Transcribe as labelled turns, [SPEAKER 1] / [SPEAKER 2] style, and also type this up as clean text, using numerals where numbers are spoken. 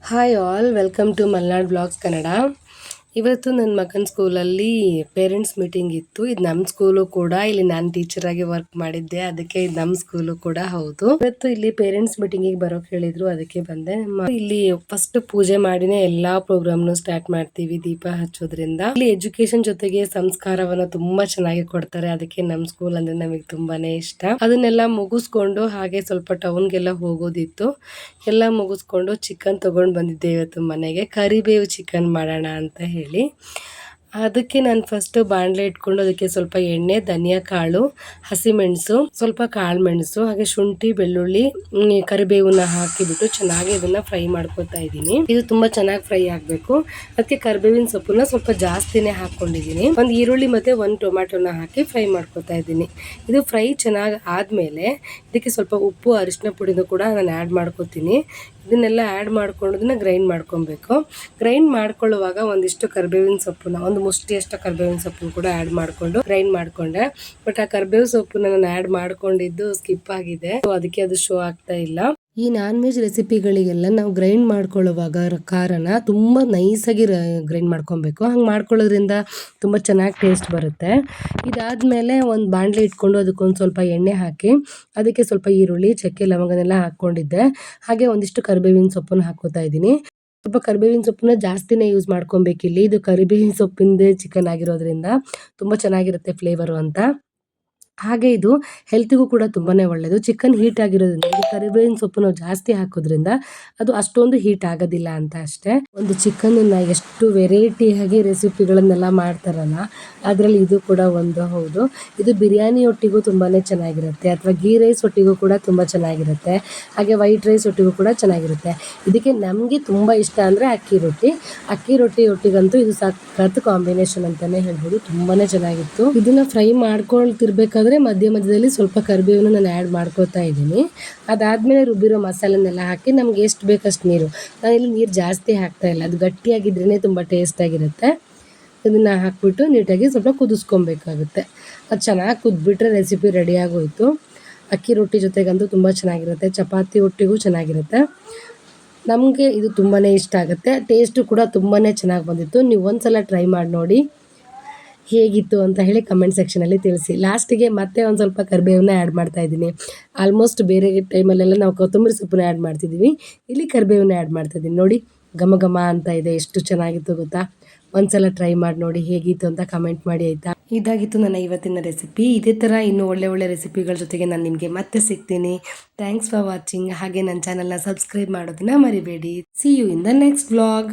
[SPEAKER 1] Hi all, welcome to Malnad blogs Kannada. ಇವತ್ತು ನನ್ನ ಮಗನ ಸ್ಕೂಲಲ್ಲಿ ಪೇರೆಂಟ್ಸ್ ಮೀಟಿಂಗ್ ಇತ್ತು. ಇದು ನಮ್ಮ ಸ್ಕೂಲು ಕೂಡ. ಇಲ್ಲಿ ನಾನು ಟೀಚರ್ ಆಗಿ ವರ್ಕ್ ಮಾಡಿದ್ದೆ, ಅದಕ್ಕೆ ಇದು ನಮ್ಮ ಸ್ಕೂಲು ಕೂಡ ಹೌದು. ಇವತ್ತು ಇಲ್ಲಿ ಪೇರೆಂಟ್ಸ್ ಮೀಟಿಂಗಿಗೆ ಬರೋಕೆ ಹೇಳಿದ್ರು, ಅದಕ್ಕೆ ಬಂದೆ. ಇಲ್ಲಿ ಫಸ್ಟ್ ಪೂಜೆ ಮಾಡಿನೇ ಎಲ್ಲಾ ಪ್ರೋಗ್ರಾಮ್ನು ಸ್ಟಾರ್ಟ್ ಮಾಡ್ತೀವಿ ದೀಪ ಹಚ್ಚೋದ್ರಿಂದ. ಇಲ್ಲಿ ಎಜುಕೇಶನ್ ಜೊತೆಗೆ ಸಂಸ್ಕಾರವನ್ನ ತುಂಬಾ ಚೆನ್ನಾಗಿ ಕೊಡ್ತಾರೆ, ಅದಕ್ಕೆ ನಮ್ಮ ಸ್ಕೂಲ್ ಅಂದ್ರೆ ನಮಗೆ ತುಂಬಾನೇ ಇಷ್ಟ. ಅದನ್ನೆಲ್ಲ ಮುಗಿಸ್ಕೊಂಡು ಹಾಗೆ ಸ್ವಲ್ಪ ಟೌನ್ಗೆಲ್ಲ ಹೋಗೋದಿತ್ತು. ಎಲ್ಲ ಮುಗಿಸ್ಕೊಂಡು ಚಿಕನ್ ತಗೊಂಡು ಬಂದಿದ್ದೆ ಇವತ್ತು ಮನೆಗೆ. ಕರಿಬೇವು ಚಿಕನ್ ಮಾಡೋಣ ಅಂತ ಹೇಳಿ. ಅದಕ್ಕೆ ನಾನು ಫಸ್ಟ್ ಬಾಣಲೆ ಇಟ್ಕೊಂಡು ಅದಕ್ಕೆ ಸ್ವಲ್ಪ ಎಣ್ಣೆ, ಧನಿಯಾ ಕಾಳು, ಹಸಿಮೆಣಸು, ಸ್ವಲ್ಪ ಕಾಳು ಮೆಣಸು, ಹಾಗೆ ಶುಂಠಿ, ಬೆಳ್ಳುಳ್ಳಿ, ಕರಿಬೇವನ್ನ ಹಾಕಿಬಿಟ್ಟು ಚೆನ್ನಾಗಿ ಇದನ್ನ ಫ್ರೈ ಮಾಡ್ಕೊತಾ ಇದ್ದೀನಿ. ಇದು ತುಂಬಾ ಚೆನ್ನಾಗಿ ಫ್ರೈ ಆಗಬೇಕು. ಅದಕ್ಕೆ ಕರಿಬೇವಿನ ಸೊಪ್ಪನ್ನ ಸ್ವಲ್ಪ ಜಾಸ್ತಿನೇ ಹಾಕೊಂಡಿದ್ದೀನಿ. ಒಂದು ಈರುಳ್ಳಿ ಮತ್ತೆ ಒಂದು ಟೊಮ್ಯಾಟೋನ ಹಾಕಿ ಫ್ರೈ ಮಾಡ್ಕೊತಾ ಇದ್ದೀನಿ. ಇದು ಫ್ರೈ ಚೆನ್ನಾಗಿ ಆದ್ಮೇಲೆ ಇದಕ್ಕೆ ಸ್ವಲ್ಪ ಉಪ್ಪು, ಅರಿಶಿನ ಪುಡಿನೂ ಕೂಡ ನಾನು ಆ್ಯಡ್ ಮಾಡ್ಕೊತೀನಿ. ಇದನ್ನೆಲ್ಲ ಆ್ಯಡ್ ಮಾಡ್ಕೊಂಡು ಗ್ರೈಂಡ್ ಮಾಡ್ಕೊಬೇಕು. ಗ್ರೈಂಡ್ ಮಾಡ್ಕೊಳ್ಳುವಾಗ ಒಂದಿಷ್ಟು ಕರಿಬೇವಿನ ಸೊಪ್ಪನ್ನ, ಒಂದು ಮುಷ್ಟಿಯಷ್ಟು ಕರಿಬೇವಿನ ಸೊಪ್ಪನ್ನು ಕೂಡ ಆ್ಯಡ್ ಮಾಡಿಕೊಂಡು ಗ್ರೈಂಡ್ ಮಾಡ್ಕೊಂಡೆ. ಬಟ್ ಆ ಕರಿಬೇವು ಸೊಪ್ಪನ್ನ ನಾನು ಆ್ಯಡ್ ಮಾಡ್ಕೊಂಡಿದ್ದು ಸ್ಕಿಪ್ ಆಗಿದೆ, ಅದಕ್ಕೆ ಅದು ಶೋ ಆಗ್ತಾ ಇಲ್ಲ. ಈ ನಾನ್ ವೆಜ್ ರೆಸಿಪಿಗಳಿಗೆಲ್ಲ ನಾವು ಗ್ರೈಂಡ್ ಮಾಡ್ಕೊಳ್ಳುವಾಗ ಖಾರನ ತುಂಬ ನೈಸಾಗಿ ಗ್ರೈಂಡ್ ಮಾಡ್ಕೊಬೇಕು. ಹಂಗೆ ಮಾಡ್ಕೊಳ್ಳೋದ್ರಿಂದ ತುಂಬ ಚೆನ್ನಾಗಿ ಟೇಸ್ಟ್ ಬರುತ್ತೆ. ಇದಾದಮೇಲೆ ಒಂದು ಬಾಣಲೆ ಇಟ್ಕೊಂಡು ಅದಕ್ಕೊಂದು ಸ್ವಲ್ಪ ಎಣ್ಣೆ ಹಾಕಿ ಅದಕ್ಕೆ ಸ್ವಲ್ಪ ಈರುಳ್ಳಿ, ಚಕ್ಕೆ, ಲವಂಗನೆಲ್ಲ ಹಾಕ್ಕೊಂಡಿದ್ದೆ. ಹಾಗೆ ಒಂದಿಷ್ಟು ಕರಿಬೇವಿನ ಸೊಪ್ಪನ್ನು ಹಾಕೋತಾ ಇದ್ದೀನಿ. ಸ್ವಲ್ಪ ಕರಿಬೇವಿನ ಸೊಪ್ಪನ್ನ ಜಾಸ್ತಿನೇ ಯೂಸ್ ಮಾಡ್ಕೊಬೇಕಿಲ್ಲಿ. ಇದು ಕರಿಬೇವಿನ ಸೊಪ್ಪಿಂದೇ ಚಿಕನ್ ಆಗಿರೋದ್ರಿಂದ ತುಂಬ ಚೆನ್ನಾಗಿರುತ್ತೆ ಫ್ಲೇವರು ಅಂತ. ಹಾಗೆ ಇದು ಹೆಲ್ತಿಗೂ ಕೂಡ ತುಂಬಾನೇ ಒಳ್ಳೆಯದು. ಚಿಕನ್ ಹೀಟ್ ಆಗಿರೋದ್ರಿಂದ ಇದು ಕರಿಬೇವಿನ ಸೊಪ್ಪು ನಾವು ಜಾಸ್ತಿ ಹಾಕೋದ್ರಿಂದ ಅದು ಅಷ್ಟೊಂದು ಹೀಟ್ ಆಗೋದಿಲ್ಲ ಅಂತ ಅಷ್ಟೇ. ಒಂದು ಚಿಕನ್ನ ಎಷ್ಟು ವೆರೈಟಿಯಾಗಿ ರೆಸಿಪಿಗಳನ್ನೆಲ್ಲ ಮಾಡ್ತಾರಲ್ಲ, ಅದರಲ್ಲಿ ಇದು ಕೂಡ ಒಂದು ಹೌದು. ಇದು ಬಿರಿಯಾನಿ ಒಟ್ಟಿಗೂ ತುಂಬಾನೇ ಚೆನ್ನಾಗಿರುತ್ತೆ, ಅಥವಾ ಗೀ ರೈಸ್ ಒಟ್ಟಿಗೂ ಕೂಡ ತುಂಬ ಚೆನ್ನಾಗಿರುತ್ತೆ. ಹಾಗೆ ವೈಟ್ ರೈಸ್ ಒಟ್ಟಿಗೂ ಕೂಡ ಚೆನ್ನಾಗಿರುತ್ತೆ. ಇದಕ್ಕೆ ನಮಗೆ ತುಂಬ ಇಷ್ಟ ಅಂದರೆ ಅಕ್ಕಿ ರೊಟ್ಟಿ ಒಟ್ಟಿಗಂತೂ ಇದು ಸಖತ್ ಕಾಂಬಿನೇಷನ್ ಅಂತಾನೆ ಹೇಳ್ಬೋದು. ತುಂಬಾನೇ ಚೆನ್ನಾಗಿತ್ತು. ಇದನ್ನ ಫ್ರೈ ಮಾಡ್ಕೊಳ್ತಿರ್ಬೇಕಾದ್ರೆ ಮಧ್ಯ ಮಧ್ಯದಲ್ಲಿ ಸ್ವಲ್ಪ ಕರಿಬೇವನ್ನ ನಾನು ಆ್ಯಡ್ ಮಾಡ್ಕೊತಾ ಇದ್ದೀನಿ. ಅದಾದಮೇಲೆ ರುಬ್ಬಿರೋ ಮಸಾಲೆನೆಲ್ಲ ಹಾಕಿ ನಮ್ಗೆ ಎಷ್ಟು ಬೇಕಷ್ಟು ನೀರು, ನಾನಿಲ್ಲಿ ನೀರು ಜಾಸ್ತಿ ಹಾಕ್ತಾ ಇಲ್ಲ, ಅದು ಗಟ್ಟಿಯಾಗಿದ್ರೇ ತುಂಬ ಟೇಸ್ಟಾಗಿರುತ್ತೆ. ಇದನ್ನು ಹಾಕ್ಬಿಟ್ಟು ನೀಟಾಗಿ ಸ್ವಲ್ಪ ಕುದಿಸ್ಕೊಬೇಕಾಗುತ್ತೆ. ಅದು ಚೆನ್ನಾಗಿ ಕುದ್ಬಿಟ್ರೆ ರೆಸಿಪಿ ರೆಡಿಯಾಗೋಯ್ತು. ಅಕ್ಕಿ ರೊಟ್ಟಿ ಜೊತೆಗಂತೂ ತುಂಬ ಚೆನ್ನಾಗಿರುತ್ತೆ, ಚಪಾತಿ ಒಟ್ಟಿಗೂ ಚೆನ್ನಾಗಿರುತ್ತೆ. ನಮಗೆ ಇದು ತುಂಬಾ ಇಷ್ಟ ಆಗುತ್ತೆ. ಟೇಸ್ಟು ಕೂಡ ತುಂಬಾ ಚೆನ್ನಾಗಿ ಬಂದಿತ್ತು. ನೀವು ಒಂದ್ಸಲ ಟ್ರೈ ಮಾಡಿ ನೋಡಿ ಹೇಗಿತ್ತು ಅಂತ ಹೇಳಿ ಕಮೆಂಟ್ ಸೆಕ್ಷನಲ್ಲಿ ತಿಳಿಸಿ. ಲಾಸ್ಟಿಗೆ ಮತ್ತೆ ಒಂದು ಸ್ವಲ್ಪ ಕರಿಬೇವನ್ನ ಆ್ಯಡ್ ಮಾಡ್ತಾ ಇದ್ದೀನಿ. ಆಲ್ಮೋಸ್ಟ್ ಬೇರೆ ಟೈಮಲ್ಲೆಲ್ಲ ನಾವು ಕೊತ್ತಂಬರಿ ಸೊಪ್ಪನ್ನ ಆ್ಯಡ್ ಮಾಡ್ತಿದ್ದೀವಿ, ಇಲ್ಲಿ ಕರಿಬೇವನ್ನ ಆ್ಯಡ್ ಮಾಡ್ತಾ ಇದ್ದೀನಿ. ನೋಡಿ ಘಮ ಘಮ ಅಂತ ಇದೆ, ಎಷ್ಟು ಚೆನ್ನಾಗಿತ್ತು ಗೊತ್ತಾ. ಒಂದ್ಸಲ ಟ್ರೈ ಮಾಡಿ ನೋಡಿ ಹೇಗಿತ್ತು ಅಂತ ಕಮೆಂಟ್ ಮಾಡಿ ಆಯಿತಾ. ಇದಾಗಿತ್ತು ನನ್ನ ಇವತ್ತಿನ ರೆಸಿಪಿ. ಇದೇ ಥರ ಇನ್ನೂ ಒಳ್ಳೆ ರೆಸಿಪಿಗಳ ಜೊತೆಗೆ ನಾನು ನಿಮಗೆ ಮತ್ತೆ ಸಿಗ್ತೀನಿ. Thanks for watching. ಹಾಗೆ ನನ್ನ ಚಾನಲ್ನ ಸಬ್ಸ್ಕ್ರೈಬ್ ಮಾಡೋದನ್ನ ಮರಿಬೇಡಿ. See you in the next vlog.